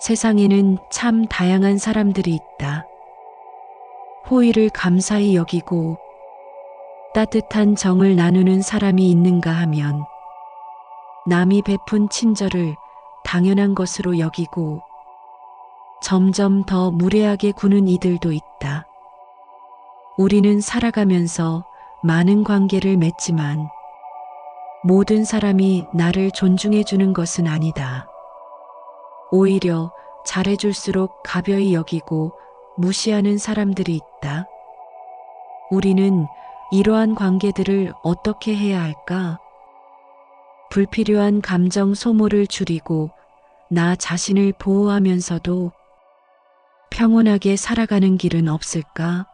세상에는 참 다양한 사람들이 있다. 호의를 감사히 여기고 따뜻한 정을 나누는 사람이 있는가 하면 남이 베푼 친절을 당연한 것으로 여기고 점점 더 무례하게 구는 이들도 있다. 우리는 살아가면서 많은 관계를 맺지만 모든 사람이 나를 존중해 주는 것은 아니다. 오히려 잘해줄수록 가벼이 여기고 무시하는 사람들이 있다. 우리는 이러한 관계들을 어떻게 해야 할까? 불필요한 감정 소모를 줄이고 나 자신을 보호하면서도 평온하게 살아가는 길은 없을까?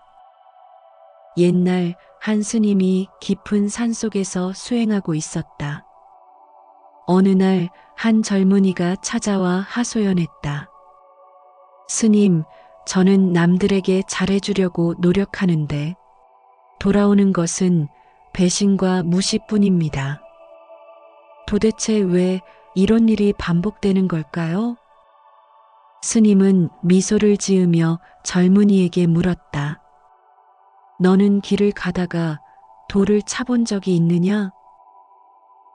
옛날 한 스님이 깊은 산속에서 수행하고 있었다. 어느 날 한 젊은이가 찾아와 하소연했다. 스님, 저는 남들에게 잘해주려고 노력하는데 돌아오는 것은 배신과 무시뿐입니다. 도대체 왜 이런 일이 반복되는 걸까요? 스님은 미소를 지으며 젊은이에게 물었다. 너는 길을 가다가 돌을 차본 적이 있느냐?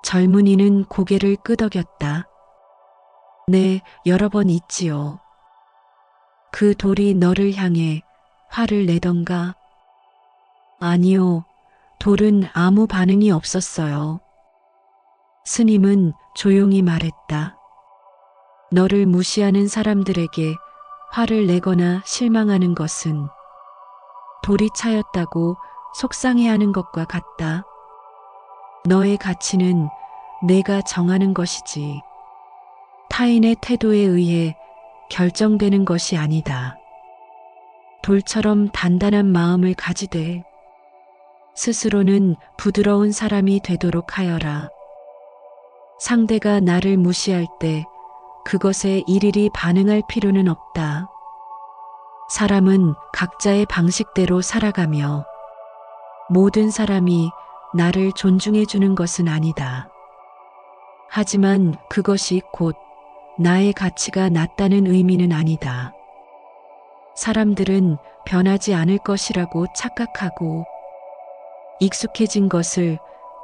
젊은이는 고개를 끄덕였다. 네, 여러 번 있지요. 그 돌이 너를 향해 화를 내던가? 아니요, 돌은 아무 반응이 없었어요. 스님은 조용히 말했다. 너를 무시하는 사람들에게 화를 내거나 실망하는 것은 돌이 차였다고 속상해하는 것과 같다. 너의 가치는 내가 정하는 것이지 타인의 태도에 의해 결정되는 것이 아니다. 돌처럼 단단한 마음을 가지되 스스로는 부드러운 사람이 되도록 하여라. 상대가 나를 무시할 때 그것에 일일이 반응할 필요는 없다. 사람은 각자의 방식대로 살아가며 모든 사람이 나를 존중해 주는 것은 아니다. 하지만 그것이 곧 나의 가치가 낮다는 의미는 아니다. 사람들은 변하지 않을 것이라고 착각하고 익숙해진 것을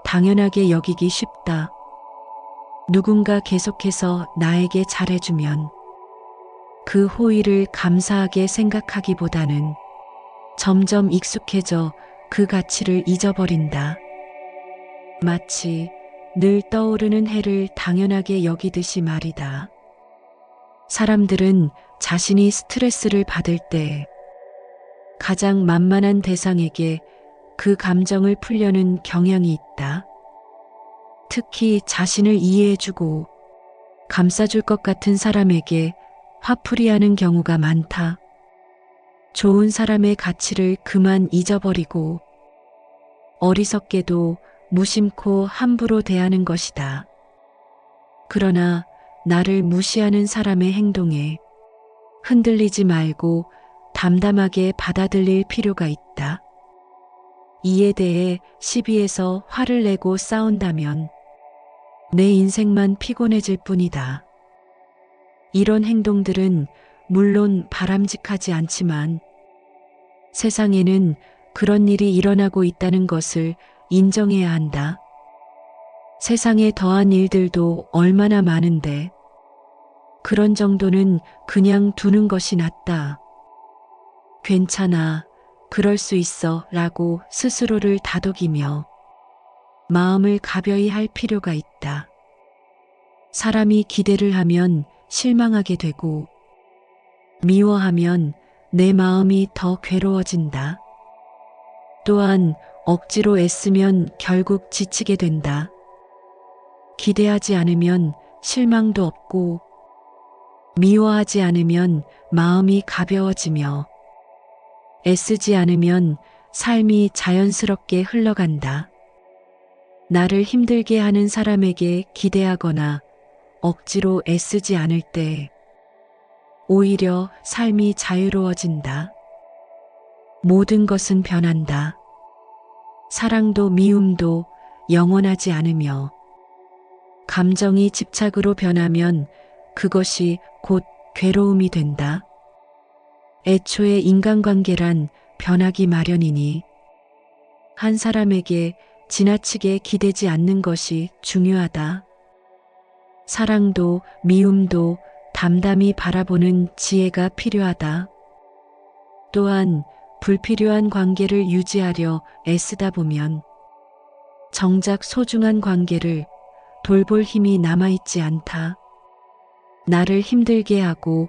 당연하게 여기기 쉽다. 누군가 계속해서 나에게 잘해주면 그 호의를 감사하게 생각하기보다는 점점 익숙해져 그 가치를 잊어버린다. 마치 늘 떠오르는 해를 당연하게 여기듯이 말이다. 사람들은 자신이 스트레스를 받을 때 가장 만만한 대상에게 그 감정을 풀려는 경향이 있다. 특히 자신을 이해해주고 감싸줄 것 같은 사람에게 화풀이하는 경우가 많다. 좋은 사람의 가치를 그만 잊어버리고 어리석게도 무심코 함부로 대하는 것이다. 그러나 나를 무시하는 사람의 행동에 흔들리지 말고 담담하게 받아들일 필요가 있다. 이에 대해 시비해서 화를 내고 싸운다면 내 인생만 피곤해질 뿐이다. 이런 행동들은 물론 바람직하지 않지만 세상에는 그런 일이 일어나고 있다는 것을 인정해야 한다. 세상에 더한 일들도 얼마나 많은데 그런 정도는 그냥 두는 것이 낫다. 괜찮아, 그럴 수 있어 라고 스스로를 다독이며 마음을 가벼이 할 필요가 있다. 사람이 기대를 하면 실망하게 되고 미워하면 내 마음이 더 괴로워진다. 또한 억지로 애쓰면 결국 지치게 된다. 기대하지 않으면 실망도 없고 미워하지 않으면 마음이 가벼워지며 애쓰지 않으면 삶이 자연스럽게 흘러간다. 나를 힘들게 하는 사람에게 기대하거나 억지로 애쓰지 않을 때 오히려 삶이 자유로워진다. 모든 것은 변한다. 사랑도 미움도 영원하지 않으며 감정이 집착으로 변하면 그것이 곧 괴로움이 된다. 애초에 인간관계란 변하기 마련이니 한 사람에게 지나치게 기대지 않는 것이 중요하다. 사랑도 미움도 담담히 바라보는 지혜가 필요하다. 또한 불필요한 관계를 유지하려 애쓰다 보면 정작 소중한 관계를 돌볼 힘이 남아있지 않다. 나를 힘들게 하고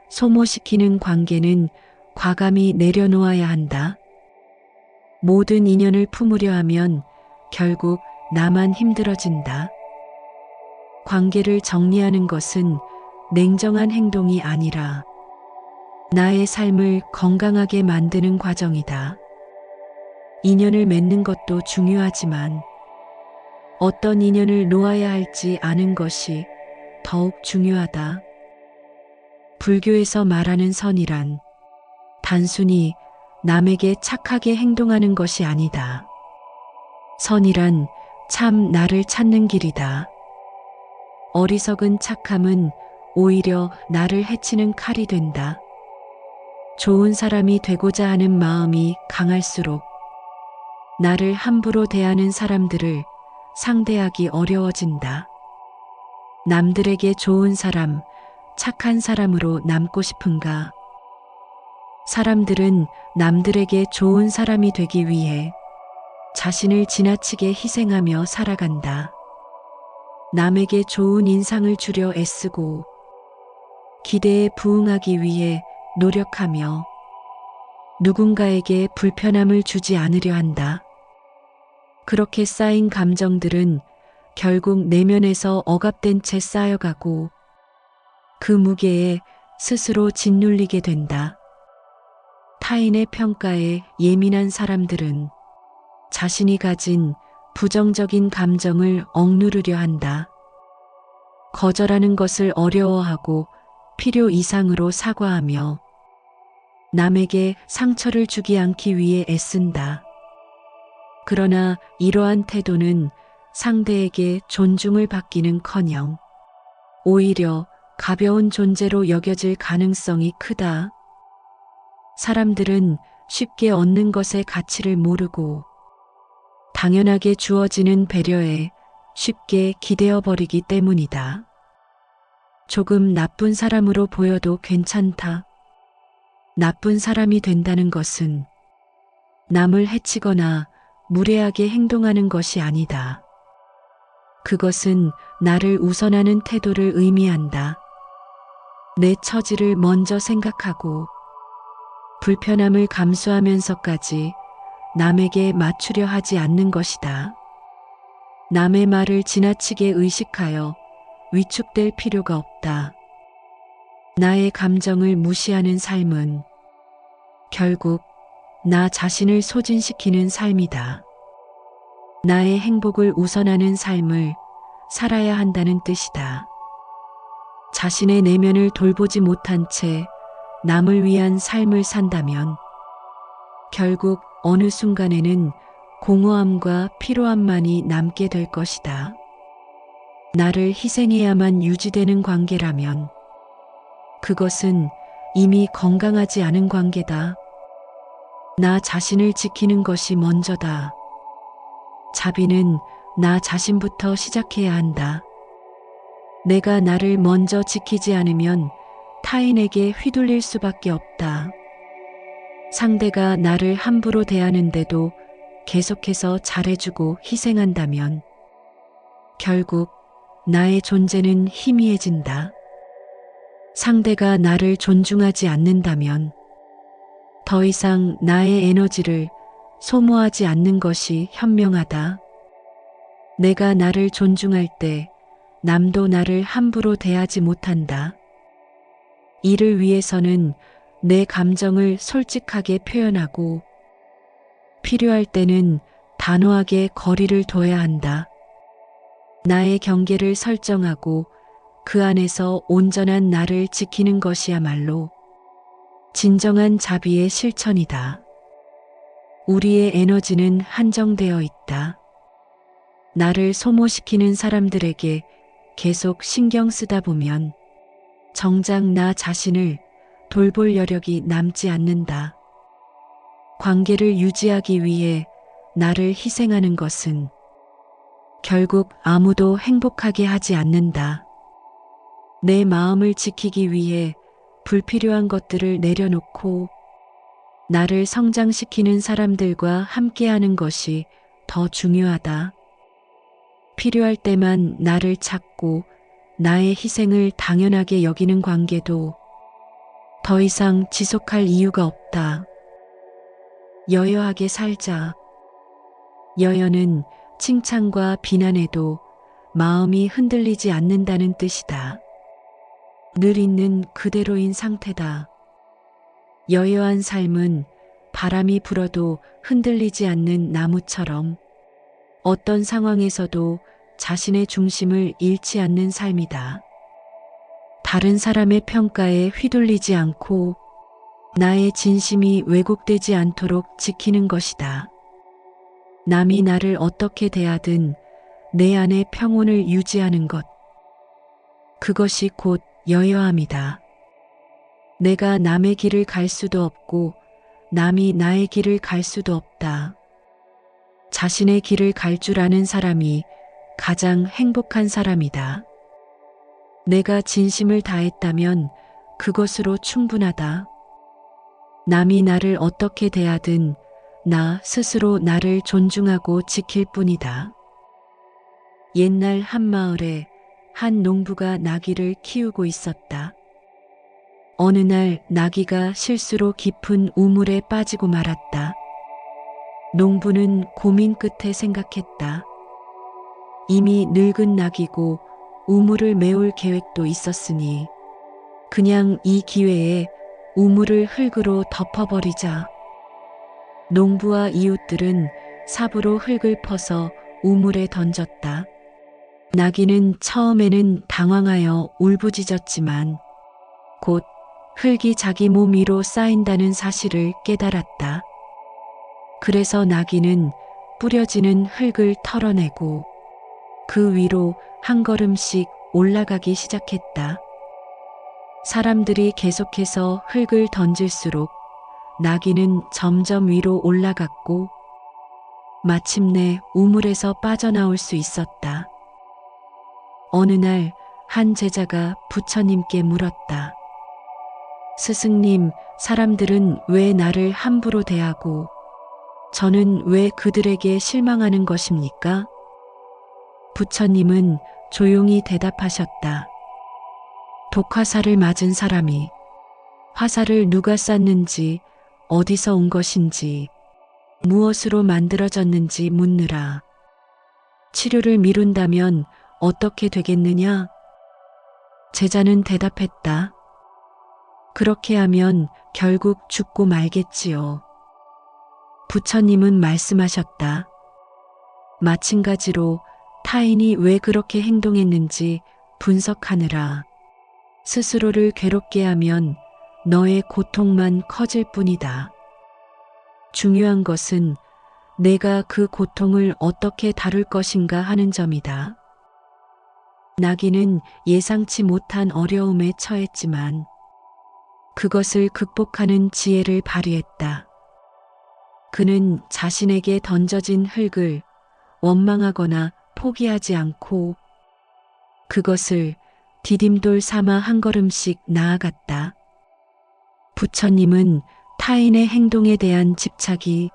소모시키는 관계는 과감히 내려놓아야 한다. 모든 인연을 품으려 하면 결국 나만 힘들어진다. 관계를 정리하는 것은 냉정한 행동이 아니라 나의 삶을 건강하게 만드는 과정이다. 인연을 맺는 것도 중요하지만 어떤 인연을 놓아야 할지 아는 것이 더욱 중요하다. 불교에서 말하는 선이란 단순히 남에게 착하게 행동하는 것이 아니다. 선이란 참 나를 찾는 길이다. 어리석은 착함은 오히려 나를 해치는 칼이 된다. 좋은 사람이 되고자 하는 마음이 강할수록 나를 함부로 대하는 사람들을 상대하기 어려워진다. 남들에게 좋은 사람, 착한 사람으로 남고 싶은가? 사람들은 남들에게 좋은 사람이 되기 위해 자신을 지나치게 희생하며 살아간다. 남에게 좋은 인상을 주려 애쓰고 기대에 부응하기 위해 노력하며 누군가에게 불편함을 주지 않으려 한다. 그렇게 쌓인 감정들은 결국 내면에서 억압된 채 쌓여가고 그 무게에 스스로 짓눌리게 된다. 타인의 평가에 예민한 사람들은 자신이 가진 부정적인 감정을 억누르려 한다. 거절하는 것을 어려워하고 필요 이상으로 사과하며 남에게 상처를 주지 않기 위해 애쓴다. 그러나 이러한 태도는 상대에게 존중을 받기는커녕 오히려 가벼운 존재로 여겨질 가능성이 크다. 사람들은 쉽게 얻는 것의 가치를 모르고 당연하게 주어지는 배려에 쉽게 기대어 버리기 때문이다. 조금 나쁜 사람으로 보여도 괜찮다. 나쁜 사람이 된다는 것은 남을 해치거나 무례하게 행동하는 것이 아니다. 그것은 나를 우선하는 태도를 의미한다. 내 처지를 먼저 생각하고 불편함을 감수하면서까지 남에게 맞추려 하지 않는 것이다. 남의 말을 지나치게 의식하여 위축될 필요가 없다. 나의 감정을 무시하는 삶은 결국 나 자신을 소진시키는 삶이다. 나의 행복을 우선하는 삶을 살아야 한다는 뜻이다. 자신의 내면을 돌보지 못한 채 남을 위한 삶을 산다면 결국 어느 순간에는 공허함과 피로함만이 남게 될 것이다. 나를 희생해야만 유지되는 관계라면 그것은 이미 건강하지 않은 관계다. 나 자신을 지키는 것이 먼저다. 자비는 나 자신부터 시작해야 한다. 내가 나를 먼저 지키지 않으면 타인에게 휘둘릴 수밖에 없다. 상대가 나를 함부로 대하는데도 계속해서 잘해주고 희생한다면 결국 나의 존재는 희미해진다. 상대가 나를 존중하지 않는다면 더 이상 나의 에너지를 소모하지 않는 것이 현명하다. 내가 나를 존중할 때 남도 나를 함부로 대하지 못한다. 이를 위해서는 내 감정을 솔직하게 표현하고 필요할 때는 단호하게 거리를 둬야 한다. 나의 경계를 설정하고 그 안에서 온전한 나를 지키는 것이야말로 진정한 자비의 실천이다. 우리의 에너지는 한정되어 있다. 나를 소모시키는 사람들에게 계속 신경 쓰다 보면 정작 나 자신을 돌볼 여력이 남지 않는다. 관계를 유지하기 위해 나를 희생하는 것은 결국 아무도 행복하게 하지 않는다. 내 마음을 지키기 위해 불필요한 것들을 내려놓고 나를 성장시키는 사람들과 함께하는 것이 더 중요하다. 필요할 때만 나를 찾고 나의 희생을 당연하게 여기는 관계도 더 이상 지속할 이유가 없다. 여여하게 살자. 여여는 칭찬과 비난에도 마음이 흔들리지 않는다는 뜻이다. 늘 있는 그대로인 상태다. 여여한 삶은 바람이 불어도 흔들리지 않는 나무처럼 어떤 상황에서도 자신의 중심을 잃지 않는 삶이다. 다른 사람의 평가에 휘둘리지 않고 나의 진심이 왜곡되지 않도록 지키는 것이다. 남이 나를 어떻게 대하든 내 안의 평온을 유지하는 것. 그것이 곧 여여함이다. 내가 남의 길을 갈 수도 없고 남이 나의 길을 갈 수도 없다. 자신의 길을 갈 줄 아는 사람이 가장 행복한 사람이다. 내가 진심을 다했다면 그것으로 충분하다. 남이 나를 어떻게 대하든 나 스스로 나를 존중하고 지킬 뿐이다. 옛날 한 마을에 한 농부가 나귀를 키우고 있었다. 어느 날 나귀가 실수로 깊은 우물에 빠지고 말았다. 농부는 고민 끝에 생각했다. 이미 늙은 나귀고 우물을 메울 계획도 있었으니 그냥 이 기회에 우물을 흙으로 덮어버리자. 농부와 이웃들은 삽으로 흙을 퍼서 우물에 던졌다. 나귀는 처음에는 당황하여 울부짖었지만 곧 흙이 자기 몸 위로 쌓인다는 사실을 깨달았다. 그래서 나귀는 뿌려지는 흙을 털어내고 그 위로 한 걸음씩 올라가기 시작했다. 사람들이 계속해서 흙을 던질수록 나귀는 점점 위로 올라갔고 마침내 우물에서 빠져나올 수 있었다. 어느 날 한 제자가 부처님께 물었다. 스승님, 사람들은 왜 나를 함부로 대하고 저는 왜 그들에게 실망하는 것입니까? 부처님은 조용히 대답하셨다. 독화살을 맞은 사람이 화살을 누가 쐈는지, 어디서 온 것인지, 무엇으로 만들어졌는지 묻느라. 치료를 미룬다면 어떻게 되겠느냐? 제자는 대답했다. 그렇게 하면 결국 죽고 말겠지요. 부처님은 말씀하셨다. 마찬가지로 타인이 왜 그렇게 행동했는지 분석하느라. 스스로를 괴롭게 하면 너의 고통만 커질 뿐이다. 중요한 것은 내가 그 고통을 어떻게 다룰 것인가 하는 점이다. 나귀는 예상치 못한 어려움에 처했지만 그것을 극복하는 지혜를 발휘했다. 그는 자신에게 던져진 흙을 원망하거나 포기하지 않고 그것을 디딤돌 삼아 한 걸음씩 나아갔다. 부처님은 타인의 행동에 대한 집착이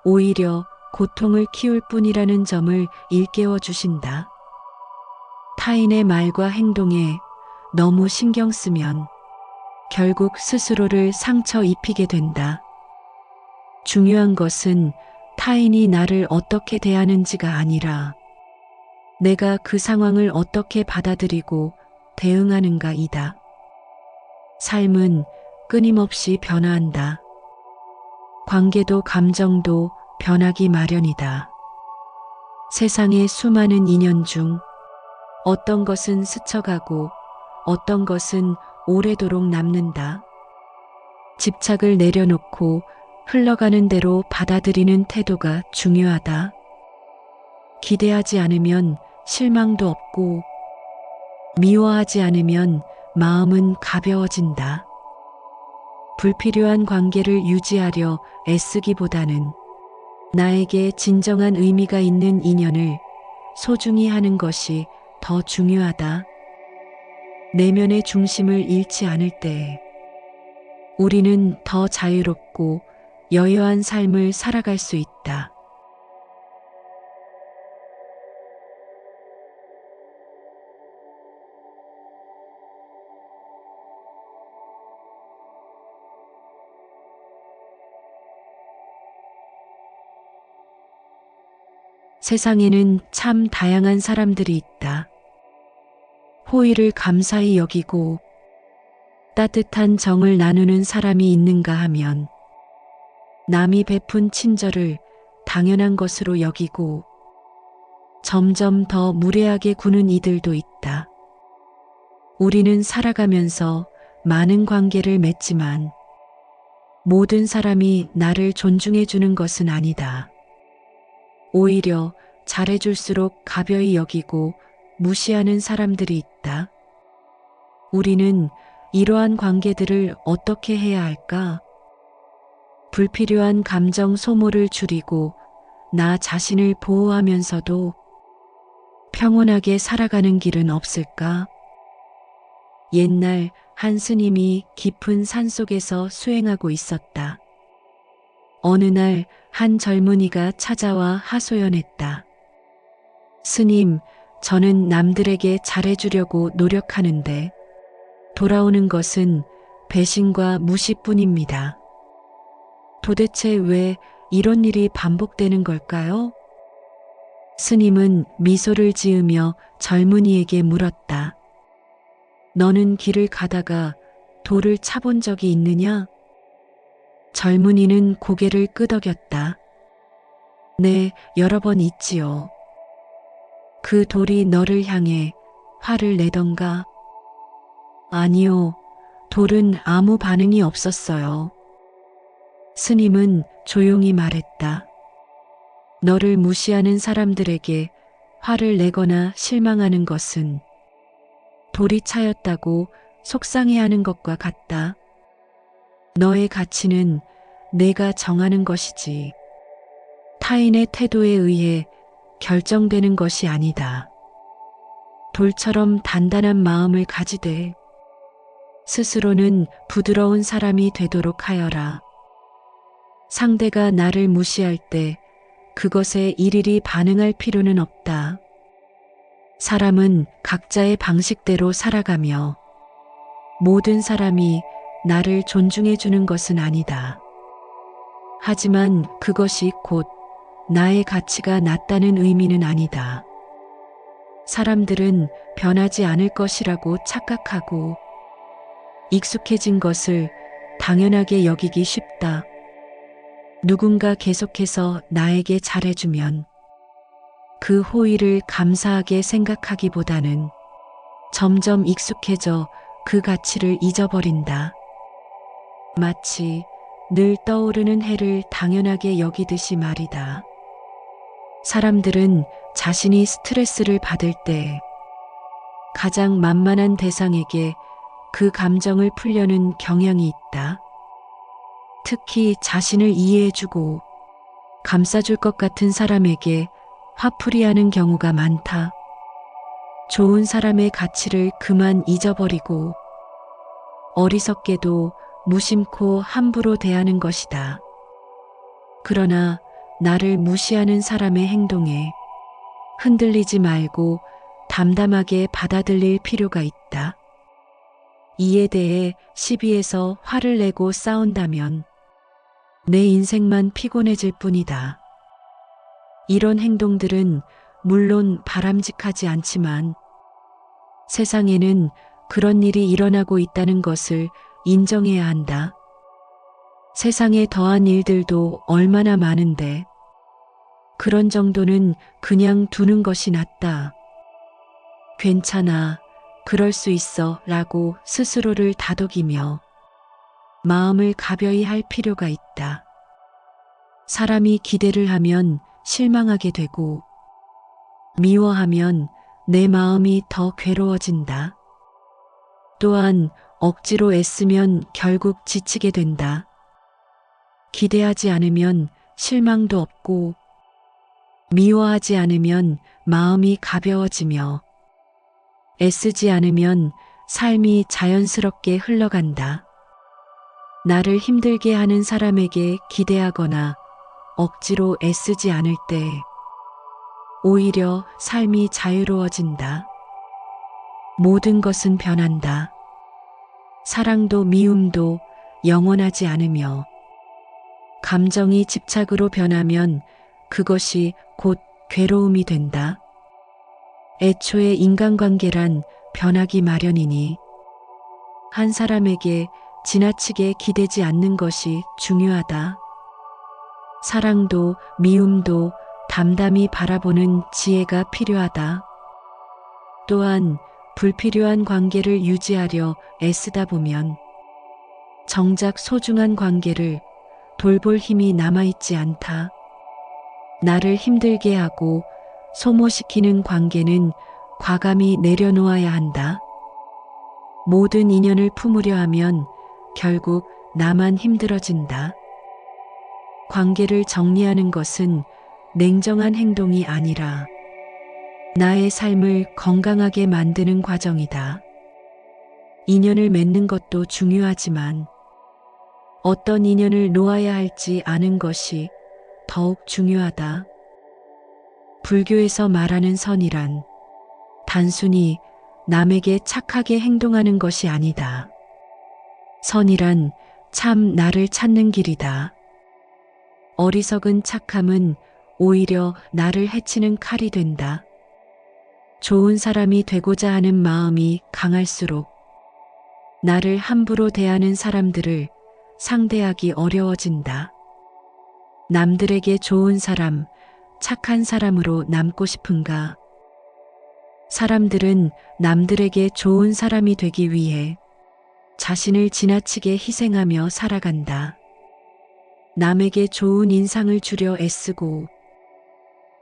오히려 고통을 키울 뿐이라는 점을 일깨워 주신다. 타인의 말과 행동에 너무 신경 쓰면 결국 스스로를 상처 입히게 된다. 중요한 것은 타인이 나를 어떻게 대하는지가 아니라 내가 그 상황을 어떻게 받아들이고 대응하는가이다. 삶은 끊임없이 변화한다. 관계도 감정도 변하기 마련이다. 세상의 수많은 인연 중 어떤 것은 스쳐가고 어떤 것은 오래도록 남는다. 집착을 내려놓고 흘러가는 대로 받아들이는 태도가 중요하다. 기대하지 않으면 실망도 없고 미워하지 않으면 마음은 가벼워진다. 불필요한 관계를 유지하려 애쓰기보다는 나에게 진정한 의미가 있는 인연을 소중히 하는 것이 더 중요하다. 내면의 중심을 잃지 않을 때 우리는 더 자유롭고 여유한 삶을 살아갈 수 있다. 세상에는 참 다양한 사람들이 있다. 호의를 감사히 여기고 따뜻한 정을 나누는 사람이 있는가 하면 남이 베푼 친절을 당연한 것으로 여기고 점점 더 무례하게 구는 이들도 있다. 우리는 살아가면서 많은 관계를 맺지만 모든 사람이 나를 존중해 주는 것은 아니다. 오히려 잘해줄수록 가벼이 여기고 무시하는 사람들이 있다. 우리는 이러한 관계들을 어떻게 해야 할까? 불필요한 감정 소모를 줄이고 나 자신을 보호하면서도 평온하게 살아가는 길은 없을까? 옛날 한 스님이 깊은 산속에서 수행하고 있었다. 어느 날 한 젊은이가 찾아와 하소연했다. 스님, 저는 남들에게 잘해주려고 노력하는데 돌아오는 것은 배신과 무시뿐입니다. 도대체 왜 이런 일이 반복되는 걸까요? 스님은 미소를 지으며 젊은이에게 물었다. 너는 길을 가다가 돌을 차본 적이 있느냐? 젊은이는 고개를 끄덕였다. 네, 여러 번 있지요. 그 돌이 너를 향해 화를 내던가? 아니요, 돌은 아무 반응이 없었어요. 스님은 조용히 말했다. 너를 무시하는 사람들에게 화를 내거나 실망하는 것은 돌이 차였다고 속상해하는 것과 같다. 너의 가치는 내가 정하는 것이지 타인의 태도에 의해 결정되는 것이 아니다. 돌처럼 단단한 마음을 가지되 스스로는 부드러운 사람이 되도록 하여라. 상대가 나를 무시할 때 그것에 일일이 반응할 필요는 없다. 사람은 각자의 방식대로 살아가며 모든 사람이 나를 존중해 주는 것은 아니다. 하지만 그것이 곧 나의 가치가 낮다는 의미는 아니다. 사람들은 변하지 않을 것이라고 착각하고 익숙해진 것을 당연하게 여기기 쉽다. 누군가 계속해서 나에게 잘해주면 그 호의를 감사하게 생각하기보다는 점점 익숙해져 그 가치를 잊어버린다. 마치 늘 떠오르는 해를 당연하게 여기듯이 말이다. 사람들은 자신이 스트레스를 받을 때 가장 만만한 대상에게 그 감정을 풀려는 경향이 있다. 특히 자신을 이해해주고 감싸줄 것 같은 사람에게 화풀이하는 경우가 많다. 좋은 사람의 가치를 그만 잊어버리고 어리석게도 무심코 함부로 대하는 것이다. 그러나 나를 무시하는 사람의 행동에 흔들리지 말고 담담하게 받아들일 필요가 있다. 이에 대해 시비해서 화를 내고 싸운다면 내 인생만 피곤해질 뿐이다. 이런 행동들은 물론 바람직하지 않지만 세상에는 그런 일이 일어나고 있다는 것을 인정해야 한다. 세상에 더한 일들도 얼마나 많은데 그런 정도는 그냥 두는 것이 낫다. 괜찮아, 그럴 수 있어 라고 스스로를 다독이며 마음을 가벼이 할 필요가 있다. 사람이 기대를 하면 실망하게 되고 미워하면 내 마음이 더 괴로워진다. 또한 억지로 애쓰면 결국 지치게 된다. 기대하지 않으면 실망도 없고 미워하지 않으면 마음이 가벼워지며 애쓰지 않으면 삶이 자연스럽게 흘러간다. 나를 힘들게 하는 사람에게 기대하거나 억지로 애쓰지 않을 때 오히려 삶이 자유로워진다. 모든 것은 변한다. 사랑도 미움도 영원하지 않으며 감정이 집착으로 변하면 그것이 곧 괴로움이 된다. 애초에 인간관계란 변하기 마련이니 한 사람에게 지나치게 기대지 않는 것이 중요하다. 사랑도 미움도 담담히 바라보는 지혜가 필요하다. 또한 불필요한 관계를 유지하려 애쓰다 보면 정작 소중한 관계를 돌볼 힘이 남아있지 않다. 나를 힘들게 하고 소모시키는 관계는 과감히 내려놓아야 한다. 모든 인연을 품으려 하면 결국 나만 힘들어진다. 관계를 정리하는 것은 냉정한 행동이 아니라 나의 삶을 건강하게 만드는 과정이다. 인연을 맺는 것도 중요하지만 어떤 인연을 놓아야 할지 아는 것이 더욱 중요하다. 불교에서 말하는 선이란 단순히 남에게 착하게 행동하는 것이 아니다. 선이란 참 나를 찾는 길이다. 어리석은 착함은 오히려 나를 해치는 칼이 된다. 좋은 사람이 되고자 하는 마음이 강할수록 나를 함부로 대하는 사람들을 상대하기 어려워진다. 남들에게 좋은 사람, 착한 사람으로 남고 싶은가? 사람들은 남들에게 좋은 사람이 되기 위해 자신을 지나치게 희생하며 살아간다. 남에게 좋은 인상을 주려 애쓰고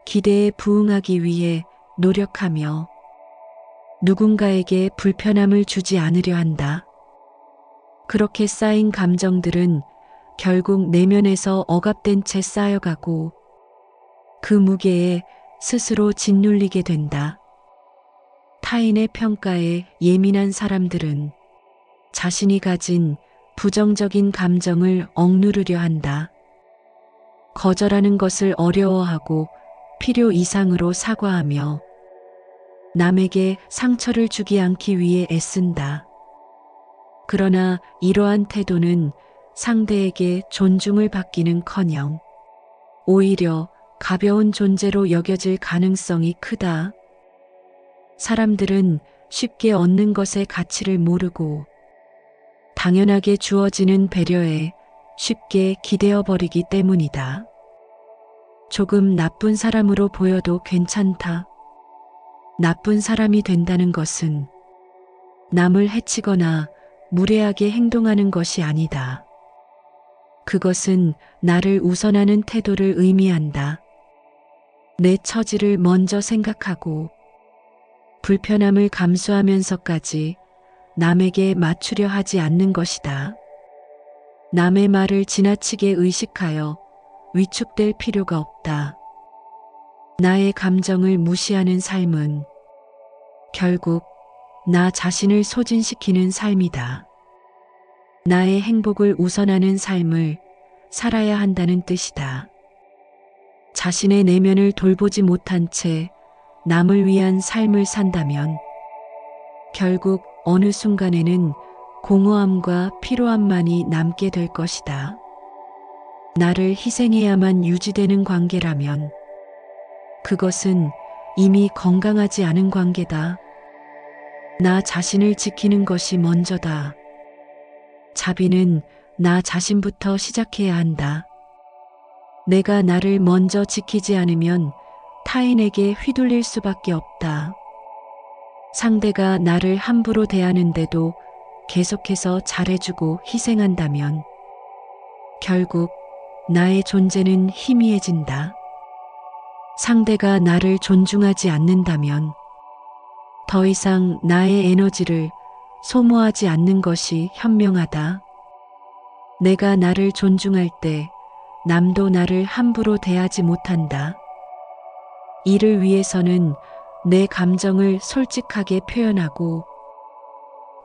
기대에 부응하기 위해 노력하며 누군가에게 불편함을 주지 않으려 한다. 그렇게 쌓인 감정들은 결국 내면에서 억압된 채 쌓여가고 그 무게에 스스로 짓눌리게 된다. 타인의 평가에 예민한 사람들은 자신이 가진 부정적인 감정을 억누르려 한다. 거절하는 것을 어려워하고 필요 이상으로 사과하며 남에게 상처를 주지 않기 위해 애쓴다. 그러나 이러한 태도는 상대에게 존중을 받기는커녕 오히려 가벼운 존재로 여겨질 가능성이 크다. 사람들은 쉽게 얻는 것의 가치를 모르고 당연하게 주어지는 배려에 쉽게 기대어 버리기 때문이다. 조금 나쁜 사람으로 보여도 괜찮다. 나쁜 사람이 된다는 것은 남을 해치거나 무례하게 행동하는 것이 아니다. 그것은 나를 우선하는 태도를 의미한다. 내 처지를 먼저 생각하고 불편함을 감수하면서까지 남에게 맞추려 하지 않는 것이다. 남의 말을 지나치게 의식하여 위축될 필요가 없다. 나의 감정을 무시하는 삶은 결국 나 자신을 소진시키는 삶이다. 나의 행복을 우선하는 삶을 살아야 한다는 뜻이다. 자신의 내면을 돌보지 못한 채 남을 위한 삶을 산다면 결국 어느 순간에는 공허함과 피로함만이 남게 될 것이다. 나를 희생해야만 유지되는 관계라면 그것은 이미 건강하지 않은 관계다. 나 자신을 지키는 것이 먼저다. 자비는 나 자신부터 시작해야 한다. 내가 나를 먼저 지키지 않으면 타인에게 휘둘릴 수밖에 없다. 상대가 나를 함부로 대하는데도 계속해서 잘해주고 희생한다면 결국 나의 존재는 희미해진다. 상대가 나를 존중하지 않는다면 더 이상 나의 에너지를 소모하지 않는 것이 현명하다. 내가 나를 존중할 때 남도 나를 함부로 대하지 못한다. 이를 위해서는 내 감정을 솔직하게 표현하고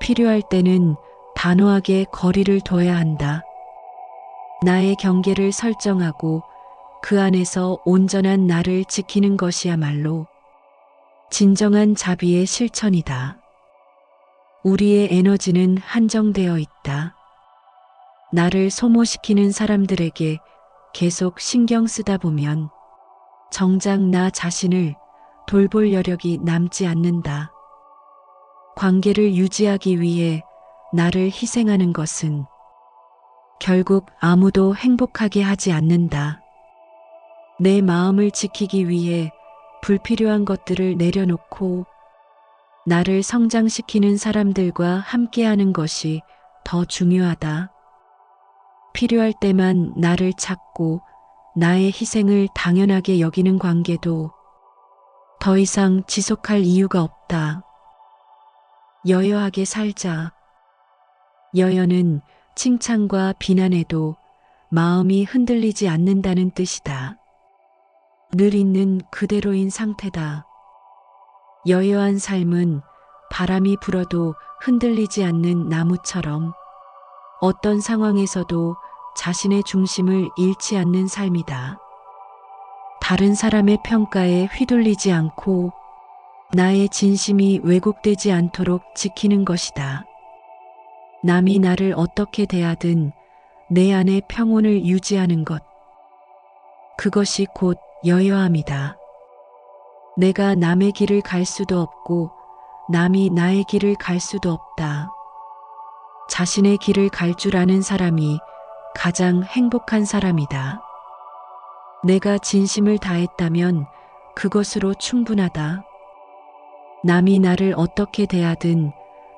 필요할 때는 단호하게 거리를 둬야 한다. 나의 경계를 설정하고 그 안에서 온전한 나를 지키는 것이야말로 진정한 자비의 실천이다. 우리의 에너지는 한정되어 있다. 나를 소모시키는 사람들에게 계속 신경 쓰다 보면 정작 나 자신을 돌볼 여력이 남지 않는다. 관계를 유지하기 위해 나를 희생하는 것은 결국 아무도 행복하게 하지 않는다. 내 마음을 지키기 위해 불필요한 것들을 내려놓고 나를 성장시키는 사람들과 함께하는 것이 더 중요하다. 필요할 때만 나를 찾고 나의 희생을 당연하게 여기는 관계도 더 이상 지속할 이유가 없다. 여여하게 살자. 여여는 칭찬과 비난에도 마음이 흔들리지 않는다는 뜻이다. 늘 있는 그대로인 상태다. 여여한 삶은 바람이 불어도 흔들리지 않는 나무처럼 어떤 상황에서도 자신의 중심을 잃지 않는 삶이다. 다른 사람의 평가에 휘둘리지 않고 나의 진심이 왜곡되지 않도록 지키는 것이다. 남이 나를 어떻게 대하든 내 안의 평온을 유지하는 것. 그것이 곧 여여함이다. 내가 남의 길을 갈 수도 없고 남이 나의 길을 갈 수도 없다. 자신의 길을 갈 줄 아는 사람이 가장 행복한 사람이다. 내가 진심을 다했다면 그것으로 충분하다. 남이 나를 어떻게 대하든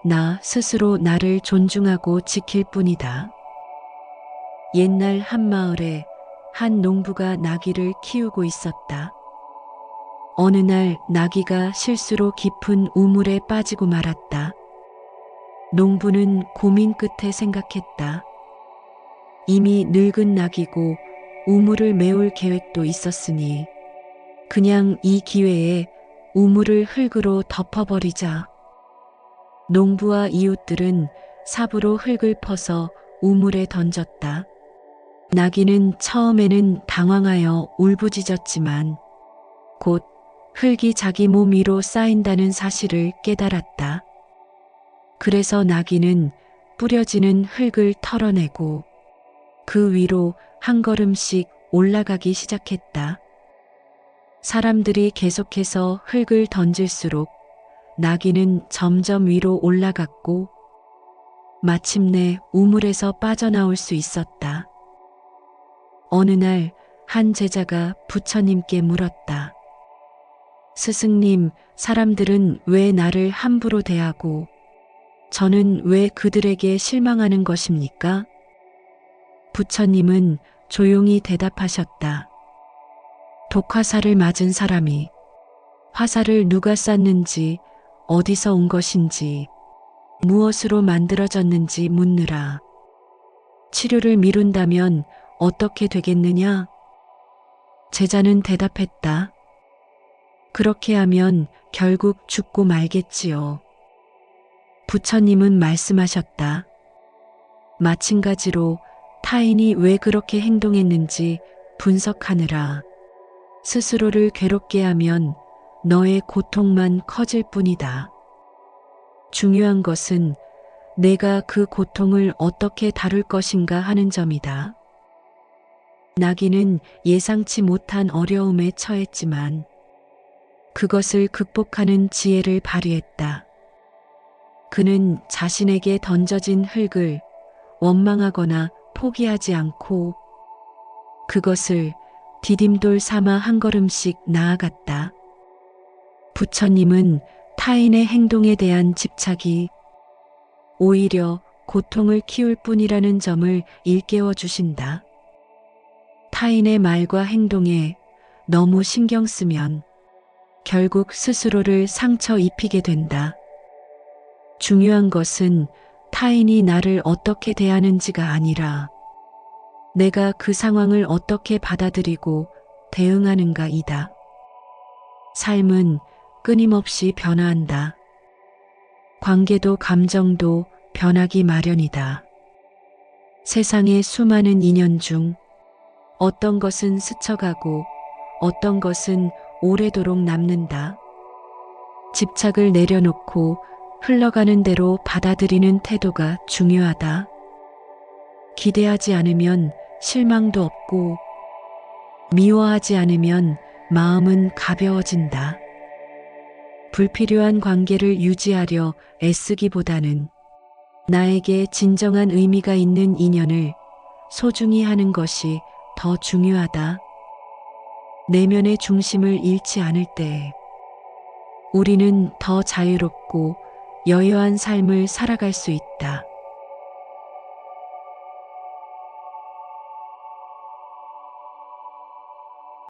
나 스스로 나를 존중하고 지킬 뿐이다. 옛날 한 마을에 한 농부가 나귀를 키우고 있었다. 어느 날 나귀가 실수로 깊은 우물에 빠지고 말았다. 농부는 고민 끝에 생각했다. 이미 늙은 나귀고 우물을 메울 계획도 있었으니 그냥 이 기회에 우물을 흙으로 덮어버리자. 농부와 이웃들은 삽으로 흙을 퍼서 우물에 던졌다. 나귀는 처음에는 당황하여 울부짖었지만 곧 흙이 자기 몸 위로 쌓인다는 사실을 깨달았다. 그래서 나귀는 뿌려지는 흙을 털어내고 그 위로 한 걸음씩 올라가기 시작했다. 사람들이 계속해서 흙을 던질수록 나귀는 점점 위로 올라갔고 마침내 우물에서 빠져나올 수 있었다. 어느 날 한 제자가 부처님께 물었다. 스승님, 사람들은 왜 나를 함부로 대하고 저는 왜 그들에게 실망하는 것입니까? 부처님은 조용히 대답하셨다. 독화살을 맞은 사람이 화살을 누가 쐈는지, 어디서 온 것인지, 무엇으로 만들어졌는지 묻느라. 치료를 미룬다면 어떻게 되겠느냐? 제자는 대답했다. 그렇게 하면 결국 죽고 말겠지요. 부처님은 말씀하셨다. 마찬가지로 타인이 왜 그렇게 행동했는지 분석하느라. 스스로를 괴롭게 하면 너의 고통만 커질 뿐이다. 중요한 것은 내가 그 고통을 어떻게 다룰 것인가 하는 점이다. 나귀는 예상치 못한 어려움에 처했지만 그것을 극복하는 지혜를 발휘했다. 그는 자신에게 던져진 흙을 원망하거나 포기하지 않고 그것을 디딤돌 삼아 한 걸음씩 나아갔다. 부처님은 타인의 행동에 대한 집착이 오히려 고통을 키울 뿐이라는 점을 일깨워 주신다. 타인의 말과 행동에 너무 신경 쓰면 결국 스스로를 상처 입히게 된다. 중요한 것은 타인이 나를 어떻게 대하는지가 아니라 내가 그 상황을 어떻게 받아들이고 대응하는가이다. 삶은 끊임없이 변화한다. 관계도 감정도 변하기 마련이다. 세상의 수많은 인연 중 어떤 것은 스쳐가고 어떤 것은 오래도록 남는다. 집착을 내려놓고 흘러가는 대로 받아들이는 태도가 중요하다. 기대하지 않으면 실망도 없고 미워하지 않으면 마음은 가벼워진다. 불필요한 관계를 유지하려 애쓰기보다는 나에게 진정한 의미가 있는 인연을 소중히 하는 것이 더 중요하다. 내면의 중심을 잃지 않을 때 우리는 더 자유롭고 여유한 삶을 살아갈 수 있다.